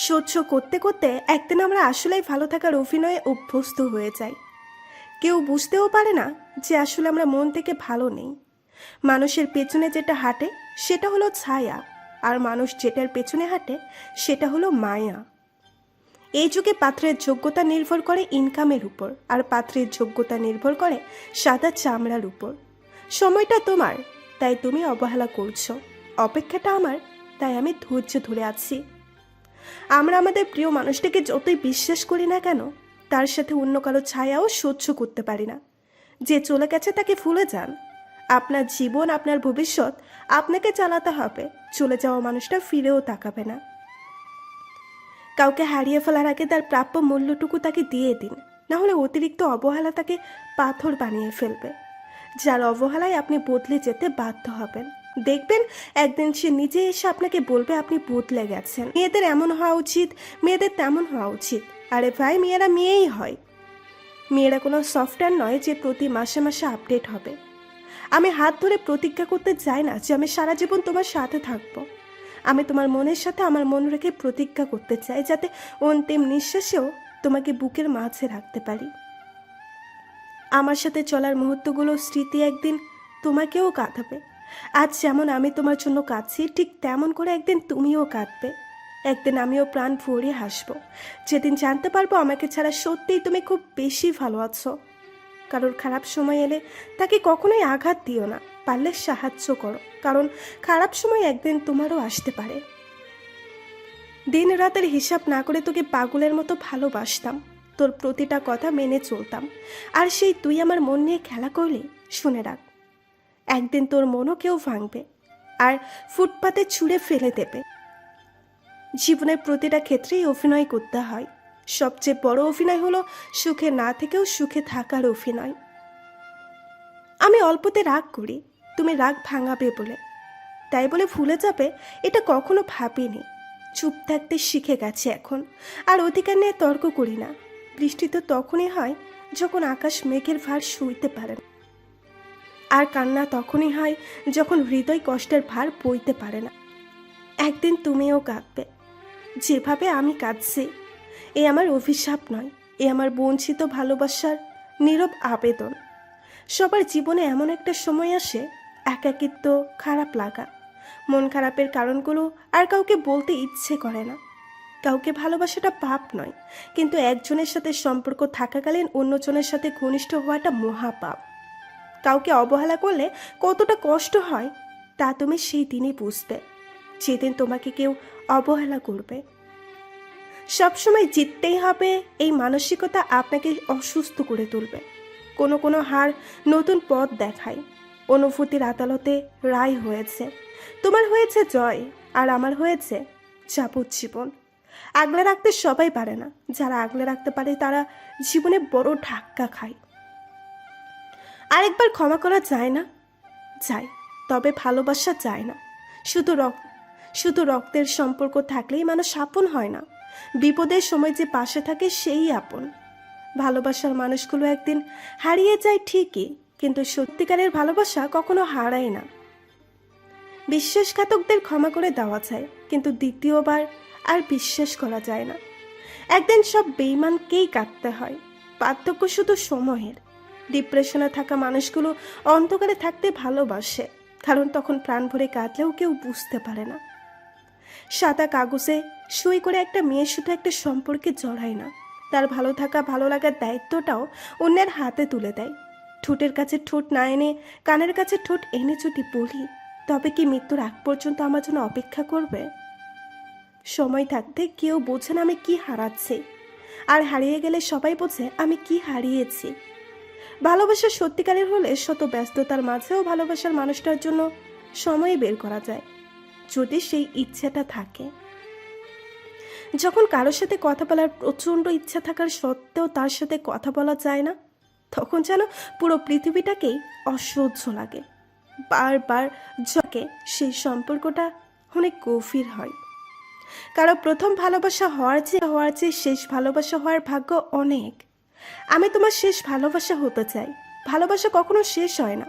সহ্য করতে করতে একদিন আমরা আসলেই ভালো থাকার অভিনয়ে অভ্যস্ত হয়ে যাই। কেউ বুঝতেও পারে না যে আসলে আমরা মন থেকে ভালো নেই। মানুষের পেছনে যেটা হাঁটে সেটা হলো ছায়া, আর মানুষ যেটার পেছনে হাঁটে সেটা হলো মায়া। এই যুগে পাত্রের যোগ্যতা নির্ভর করে ইনকামের উপর, আর পাত্রের যোগ্যতা নির্ভর করে সাদা চামড়ার উপর। সময়টা তোমার, তাই তুমি অবহেলা করছো। অপেক্ষাটা আমার, তাই আমি ধৈর্য ধরে আছি। আমরা আমাদের প্রিয় মানুষটাকে যতই বিশ্বাস করি না কেন, তার সাথে অন্য কারো ছায়াও সহ্য করতে পারি না। যে চলে গেছে তাকে ভুলে যান। আপনার জীবন, আপনার ভবিষ্যৎ আপনাকে চালাতে হবে। চলে যাওয়া মানুষটা ফিরেও তাকাবে না। কাউকে হারিয়ে ফেলার আগে তার প্রাপ্য মূল্যটুকু তাকে দিয়ে দিন, না হলে অতিরিক্ত অবহেলা তাকে পাথর বানিয়ে ফেলবে। যার অবহেলায় আপনি বদলে যেতে বাধ্য হবেন। দেখবেন একদিন সে নিজে এসে আপনাকে বলবে আপনি বদলে গেছেন। মেয়েদের এমন হওয়া উচিত, মেয়েদের তেমন হওয়া উচিত। আরে ভাই, মেয়েরা মেয়েই হয়। মেয়েরা কোনো সফটওয়্যার নয় যে প্রতি মাসে মাসে আপডেট হবে। আমি হাত ধরে প্রতিজ্ঞা করতে চাই না যে আমি সারা জীবন তোমার সাথে থাকবো। আমি তোমার মনের সাথে আমার মন রেখে প্রতিজ্ঞা করতে চাই, যাতে অন্তিম নিঃশ্বাসেও তোমাকে বুকের মাঝে রাখতে পারি। আমার সাথে চলার মুহূর্তগুলো স্মৃতি একদিন তোমাকেও কাঁদাবে। আজ যেমন আমি তোমার জন্য কাঁদছি, ঠিক তেমন করে একদিন তুমিও কাঁদবে। একদিন আমিও প্রাণ ভরে হাসবো, যেদিন জানতে পারবো আমাকে ছাড়া সত্যিই তুমি খুব বেশি ভালো আছো। কারোর খারাপ সময় এলে তাকে কখনোই আঘাত দিও না, পারলে সাহায্য করো, কারণ খারাপ সময় একদিন তোমারও আসতে পারে। দিন রাতের হিসাব না করে তোকে পাগলের মতো ভালোবাসতাম, তোর প্রতিটা কথা মেনে চলতাম। আর সেই তুই আমার মন নিয়ে খেলা করলি, শুনে রাখ, একদিন তোর মনও কেউ ভাঙবে আর ফুটপাতে ছুঁড়ে ফেলে দেবে। জীবনের প্রতিটা ক্ষেত্রেই অভিনয় করতে হয়। সবচেয়ে বড় অভিনয় হলো সুখে না থেকেও সুখে থাকার অভিনয়। আমি অল্পতে রাগ করি, তুমি রাগ ভাঙাবে বলে, তাই বলে ভুলে যাবে এটা কখনো ভাবিনি। চুপ থাকতে শিখে গেছে এখন, আর অধিকার নিয়ে তর্ক করি না। বৃষ্টি তো তখনই হয় যখন আকাশ মেঘের ভার সইতে পারে না, আর কান্না তখনই হয় যখন হৃদয় কষ্টের ভার বইতে পারে না। একদিন তুমিও কাঁদবে, যেভাবে আমি কাঁদছি। এ আমার অভিশাপ নয়, এ আমার বঞ্চিত ভালোবাসার নীরব আবেদন। সবার জীবনে এমন একটা সময় আসে, একাকিত্ব, খারাপ লাগা, মন খারাপের কারণগুলো আর কাউকে বলতে ইচ্ছে করে না। কাউকে ভালোবাসাটা পাপ নয়, কিন্তু একজনের সাথে সম্পর্ক থাকাকালীন অন্যজনের সাথে ঘনিষ্ঠ হওয়াটা মহাপাপ। কাউকে অবহেলা করলে কতটা কষ্ট হয় তা তুমি সেই দিনই বুঝবে, যেদিন তোমাকে কেউ অবহেলা করবে। সবসময় জিততেই হবে এই মানসিকতা আপনাকে অসুস্থ করে তুলবে। কোনো কোনো হার নতুন পথ দেখায়। অনুভূতির আদালতে রায় হয়েছে, তোমার হয়েছে জয়, আর আমার হয়েছে যাবজ্জীবন। আগলে রাখতে সবাই পারে না, যারা আগলে রাখতে পারে তারা জীবনে বড় ধাক্কা খায়। আরেকবার ক্ষমা করা যায় না? যায়, তবে ভালোবাসা যায় না। শুধু রক্তের সম্পর্ক থাকলেই মানুষ আপন হয় না। বিপদের সময় যে পাশে থাকে সেই আপন। ভালোবাসার মানুষগুলো একদিন হারিয়ে যায় ঠিকই, কিন্তু সত্যিকারের ভালোবাসা কখনো হারায় না। বিশ্বাসঘাতকদের ক্ষমা করে দেওয়া যায়, কিন্তু দ্বিতীয়বার আর বিশ্বাস করা যায় না। একদিন সব বেঈমানকেই কাটতে হয়। পার্থক্য শুধু সময়ের। ডিপ্রেশনে থাকা মানুষগুলো অন্ধকারে থাকতে ভালোবাসে, কারণ তখন প্রাণ ভরে কাঁদলেও কেউ বুঝতে পারে না। সাদা কাগজে সই করে একটা মেয়ে শুধু একটা সম্পর্কে জড়ায় না, তার ভালো থাকা ভালো লাগার দায়িত্বটাও অন্যের হাতে তুলে দেয়। ঠোঁটের কাছে ঠোঁট না এনে কানের কাছে ঠোঁট এনে যদি বলি, তবে কি মৃত্যুর আগ পর্যন্ত আমার জন্য অপেক্ষা করবে? সময় থাকতে কেউ বোঝে না আমি কি হারাচ্ছি, আর হারিয়ে গেলে সবাই বোঝে আমি কি হারিয়েছি। ভালোবাসা সত্যিকারের হলে শত ব্যস্ততার মাঝেও ভালোবাসার মানুষটার জন্য সময় বের করা যায়, যদি সেই ইচ্ছাটা থাকে। যখন কারোর সাথে কথা বলার প্রচণ্ড ইচ্ছা থাকার সত্ত্বেও তার সাথে কথা বলা যায় না, তখন যেন পুরো পৃথিবীটাকেই অসহ্য লাগে। বারবার যাকে সেই সম্পর্কটা অনেক গভীর হয়। কারো প্রথম ভালোবাসা হওয়ার চেয়ে শেষ ভালোবাসা হওয়ার ভাগ্য অনেক। আমি তোমার শেষ ভালোবাসা হতে চাই। ভালোবাসা কখনো শেষ হয় না,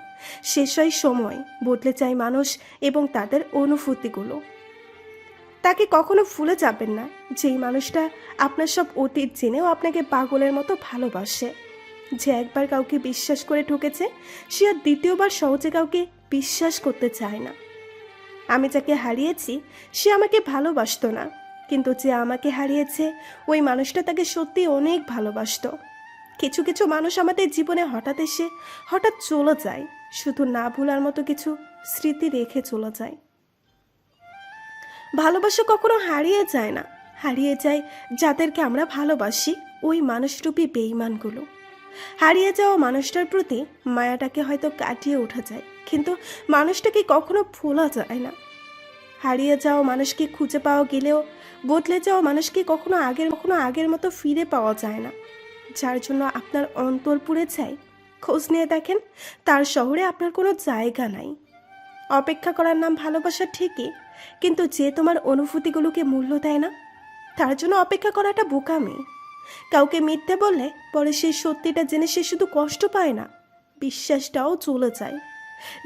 শেষ হয় সময়, বদলে যায় মানুষ এবং তাদের অনুভূতিগুলো। তাকে কখনো ভুলে যাবেন না, যেই মানুষটা আপনার সব অতীত জেনেও আপনাকে পাগলের মতো ভালোবাসে। যে একবার কাউকে বিশ্বাস করে ঠকেছে, সে আর দ্বিতীয়বার সহজে কাউকে বিশ্বাস করতে চায় না। আমি যাকে হারিয়েছি সে আমাকে ভালোবাসতো না, কিন্তু যে আমাকে হারিয়েছে ওই মানুষটা তাকে সত্যি অনেক ভালোবাসতো। কিছু কিছু মানুষ আমাদের জীবনে হঠাৎ এসে হঠাৎ চলে যায়, শুধু না ভোলার মতো কিছু স্মৃতি রেখে চলে যায়। ভালোবাসা কখনো হারিয়ে যায় না, হারিয়ে যায় যাদেরকে আমরা ভালোবাসি ওই মানুষরূপী বেঈমানগুলো। হারিয়ে যাওয়া মানুষটার প্রতি মায়াটাকে হয়তো কাটিয়ে ওঠা যায়, কিন্তু মানুষটাকে কখনো ভোলা যায় না। হারিয়ে যাওয়া মানুষকে খুঁজে পাওয়া গেলেও বদলে যাওয়া মানুষকে কখনো আগের মতো ফিরে পাওয়া যায় না। যার জন্য আপনার অন্তর পুড়ে যায়, খোঁজ নিয়ে দেখেন তার শহরে আপনার কোনো জায়গা নাই। অপেক্ষা করার নাম ভালোবাসা ঠিকই, কিন্তু যে তোমার অনুভূতিগুলোকে মূল্য দেয় না, তার জন্য অপেক্ষা করাটা বোকামি। কাউকে মিথ্যে বললে পরে সেই সত্যিটা জেনে সে শুধু কষ্ট পায় না, বিশ্বাসটাও চলে যায়।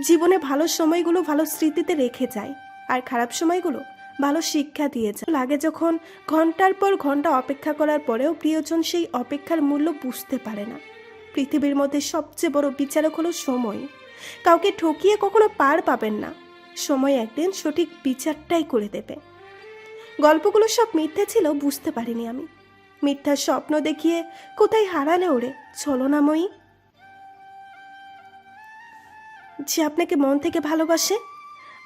জীবনে ভালো সময়গুলো ভালো স্মৃতিতে রেখে যায়, আর খারাপ সময়গুলো ভালো শিক্ষা দিয়ে যায়। লাগে যখন ঘন্টার পর ঘন্টা অপেক্ষা করার পরেও প্রিয়জন সেই অপেক্ষার মূল্য বুঝতে পারে না। পৃথিবীর মধ্যে সবচেয়ে বড় বিচারক হলো সময়। কাউকে ঠকিয়ে কখনো পার পাবেন না, সময় একদিন সঠিক বিচারটাই করে দেবে। গল্পগুলো সব মিথ্যে ছিল বুঝতে পারিনি আমি, মিথ্যার স্বপ্ন দেখিয়ে কোথায় হারালে ওরে ছলনাময়ী। যে আপনাকে মন থেকে ভালোবাসে,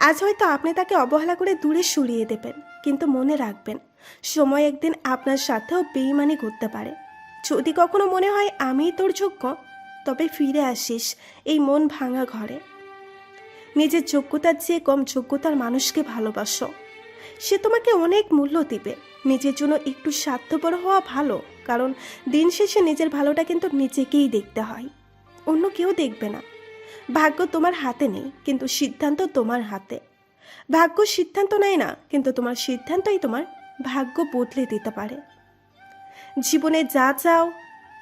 আজ হয়তো আপনি তাকে অবহেলা করে দূরে সরিয়ে দেবেন, কিন্তু মনে রাখবেন সময় একদিন আপনার সাথেও বেইমানি করতে পারে। যদি কখনো মনে হয় আমিই তোর যোগ্য, তবে ফিরে আসিস এই মন ভাঙা ঘরে। নিজের যোগ্যতার চেয়ে কম যোগ্যতার মানুষকে ভালোবাসো, সে তোমাকে অনেক মূল্য দিবে। নিজের জন্য একটু স্বার্থপর হওয়া ভালো, কারণ দিন শেষে নিজের ভালোটা কিন্তু নিজেকেই দেখতে হয়, অন্য কেউ দেখবে না। ভাগ্য তোমার হাতে নেই, কিন্তু সিদ্ধান্ত তোমার হাতে। ভাগ্য সিদ্ধান্ত নেয় না, কিন্তু তোমার সিদ্ধান্তই তোমার ভাগ্য বদলে দিতে পারে। জীবনে যা চাও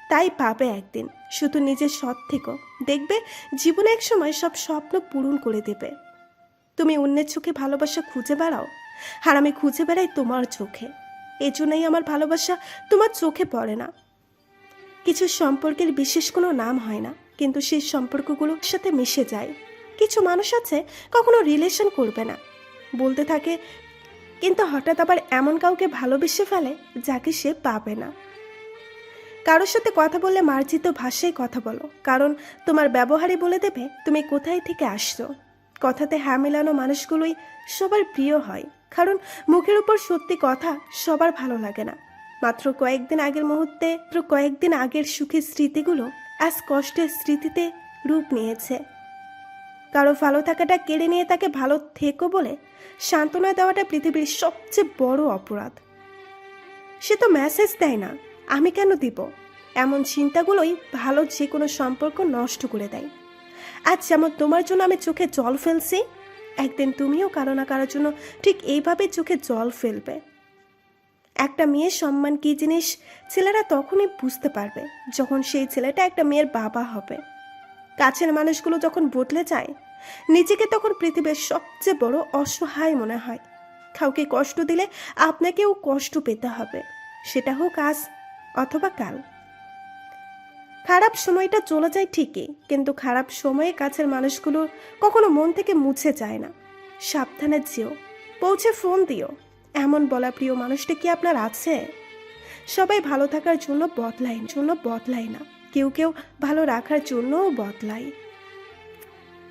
তাই পাবে একদিন, শুধু নিজের সৎ থেকো, দেখবে জীবনে এক সময় সব স্বপ্ন পূরণ করে দেবে। তুমি অন্যের চোখে ভালোবাসা খুঁজে বেড়াও, আর আমি খুঁজে বেড়াই তোমার চোখে। এই জন্যই আমার ভালোবাসা তোমার চোখে পড়ে না। কিছু সম্পর্কের বিশেষ কোনো নাম হয় না, কিন্তু সেই সম্পর্কগুলোর সাথে মিশে যায়। কিছু মানুষ আছে কখনো রিলেশন করবে না বলতে থাকে, কিন্তু হঠাৎ আবার এমন কাউকে ভালোবেসে ফেলে যাকে সে পাবে না। কারোর সাথে কথা বললে মার্জিত ভাষায় কথা বলো, কারণ তোমার ব্যবহারই বলে দেবে তুমি কোথায় থেকে আসছো। কথাতে হ্যাঁ মেলানো মানুষগুলোই সবার প্রিয় হয়, কারণ মুখের উপর সত্যি কথা সবার ভালো লাগে না। মাত্র কয়েকদিন আগের সুখের স্মৃতিগুলো আজ কষ্টের স্মৃতিতে রূপ নিয়েছে। কারো ভালো থাকাটা কেড়ে নিয়ে তাকে ভালো থেকো বলে সান্ত্বনা দেওয়াটা পৃথিবীর সবচেয়ে বড় অপরাধ। সে তো মেসেজ দেয় না, আমি কেন দিব? এমন চিন্তাগুলোই ভালো যে কোনো সম্পর্ক নষ্ট করে দেয়। আজ যেমন তোমার জন্য আমি চোখে জল ফেলছি, একদিন তুমিও কারো না কারোর জন্য ঠিক এইভাবে চোখে জল ফেলবে। একটা মেয়ের সম্মান কী জিনিস ছেলেরা তখনই বুঝতে পারবে যখন সেই ছেলেটা একটা মেয়ের বাবা হবে। কাছের মানুষগুলো যখন বদলে যায়, নিজেকে তখন পৃথিবীর সবচেয়ে বড় অসহায় মনে হয়। কাউকে কষ্ট দিলে আপনাকেও কষ্ট পেতে হবে, সেটা হোক আজ অথবা কাল। খারাপ সময়টা চলে যায় ঠিকই, কিন্তু খারাপ সময়ে কাছের মানুষগুলো কখনো মন থেকে মুছে যায় না। সাবধানে যেও, পৌঁছে ফোন দিও, এমন বলা প্রিয় মানুষটা কি আপনার আছে? সবাই ভালো থাকার জন্য বদলায় না, কেউ কেউ ভালো রাখার জন্যও বদলায়।